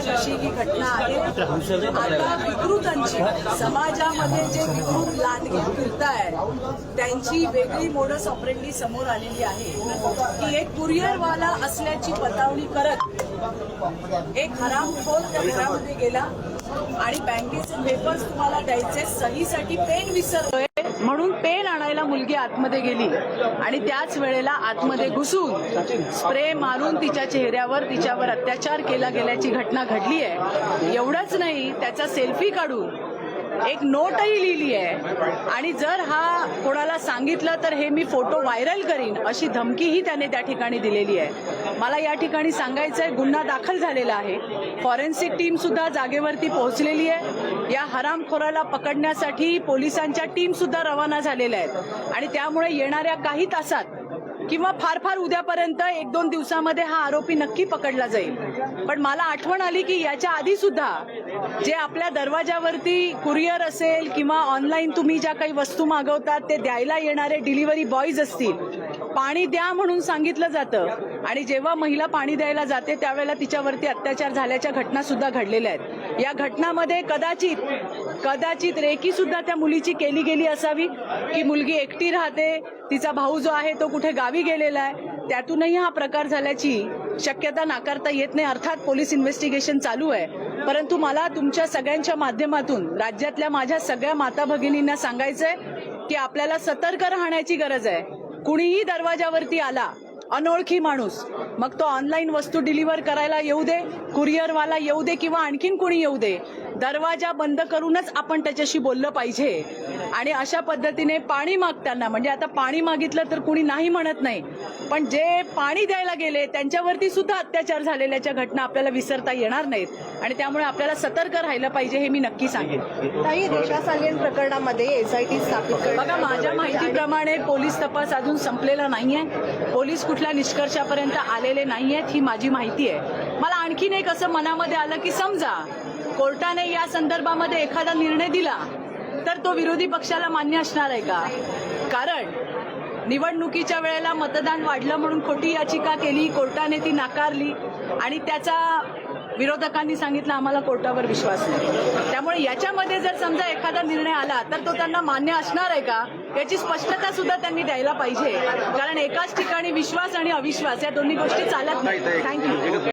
अशी ही घटना आहे। आता विकृतांची समाजामध्ये जे विकृत लांडगे फिरतायत त्यांची वेगळी मोडस ऑपरेंडी समोर आलेली आहे की एक कुरिअरवाला असल्याची बतावणी करत एक हरामखोर त्या घरामध्ये गेला आणि बँकेचे पेपर्स तुम्हाला द्यायचे, सहीसाठी पेन विसरलोय म्हणून पेन आणायला मुलगी आतमध्ये गेली आणि त्याच वेळेला आतमध्ये घुसून स्प्रे मारून तिच्या चेहऱ्यावर तिच्यावर अत्याचार केला गेल्याची घटना घडली आहे। एवढंच नाही, त्याचा सेल्फी काढून एक नोटही लिहिली आहे आणि जर हा कोणाला सांगितलं तर हे मी फोटो व्हायरल करीन अशी धमकीही त्याने त्या ठिकाणी दिलेली आहे। मला या ठिकाणी सांगायचंय, गुन्हा दाखल झालेला आहे, फॉरेन्सिक टीम सुद्धा जागेवरती पोहोचलेली आहे। या हरामखोराला पकडण्यासाठी पोलिसांच्या टीम सुद्धा रवाना झालेल्या आहेत आणि त्यामुळे येणाऱ्या काही तासात किंवा फार फार उद्यापर्यंत 1-2 दिवसामध्ये हा आरोपी नक्की पकडला जाईल। पण मला आठवण आली की याच्या आधी सुद्धा जे आपल्या दरवाजावरती कुरिअर असेल किंवा ऑनलाईन तुम्ही ज्या काही वस्तू मागवतात ते द्यायला येणारे डिलिव्हरी बॉयज असतील, पाणी द्या म्हणून सांगितलं जातं आणि जेव्हा महिला पाणी द्यायला जाते त्यावेळेला तिच्यावरती अत्याचार झाल्याच्या घटना सुद्धा घडलेल्या आहेत। या घटनामध्ये कदाचित रेकी सुद्धा त्या मुलीची केली गेली असावी की मुलगी एकटी राहते, तिचा भाऊ जो आहे तो कुठे गावी गेलेला आहे, त्यातूनही हा प्रकार झाल्याची शक्यता नाकारता येत नाही। अर्थात पोलीस इन्व्हेस्टिगेशन चालू आहे, परंतु मला तुमच्या सगळ्यांच्या माध्यमातून राज्यातल्या माझ्या सगळ्या माता भगिनींना सांगायचंय की आपल्याला सतर्क राहण्याची गरज आहे। कुणीही दरवाजावरती आला, अनोळखी माणूस, मग तो ऑनलाईन वस्तू डिलिव्हर करायला येऊ दे, कुरिअरवाला येऊ दे किंवा आणखीन कुणी येऊ दे, दरवाजा बंद करूनच आपण त्याच्याशी बोललं पाहिजे। आणि अशा पद्धतीने पाणी मागताना, म्हणजे आता पाणी मागितलं तर कुणी नाही म्हणत नाही, पण जे पाणी द्यायला गेले त्यांच्यावरती सुद्धा अत्याचार झालेल्याच्या घटना आपल्याला विसरता येणार नाहीत आणि त्यामुळे आपल्याला सतर्क राहिलं पाहिजे हे मी नक्की सांगेन। ताई, रेशा सालियन प्रकरणामध्ये एसआयटी स्थापित बघा, माझ्या माहितीप्रमाणे पोलीस तपास अजून संपलेला नाहीये, पोलीस कुठल्या निष्कर्षापर्यंत आलेले नाहीयेत ही माझी माहिती आहे। मला आणखीन एक असं मनामध्ये आलं की समजा कोर्टाने या संदर्भामध्ये एखादा निर्णय दिला तर तो विरोधी पक्षाला मान्य असणार आहे का? कारण निवडणुकीच्या वेळेला मतदान वाढलं म्हणून खोटी याचिका केली, कोर्टाने ती नाकारली आणि त्याचा विरोधकांनी सांगितलं आम्हाला कोर्टावर विश्वास नाही। त्यामुळे याच्यामध्ये जर समजा एखादा निर्णय आला तर तो त्यांना मान्य असणार आहे का याची स्पष्टता सुद्धा त्यांनी द्यायला पाहिजे, कारण एकाच ठिकाणी विश्वास आणि अविश्वास या दोन्ही गोष्टी चालत नाही। थँक्यू।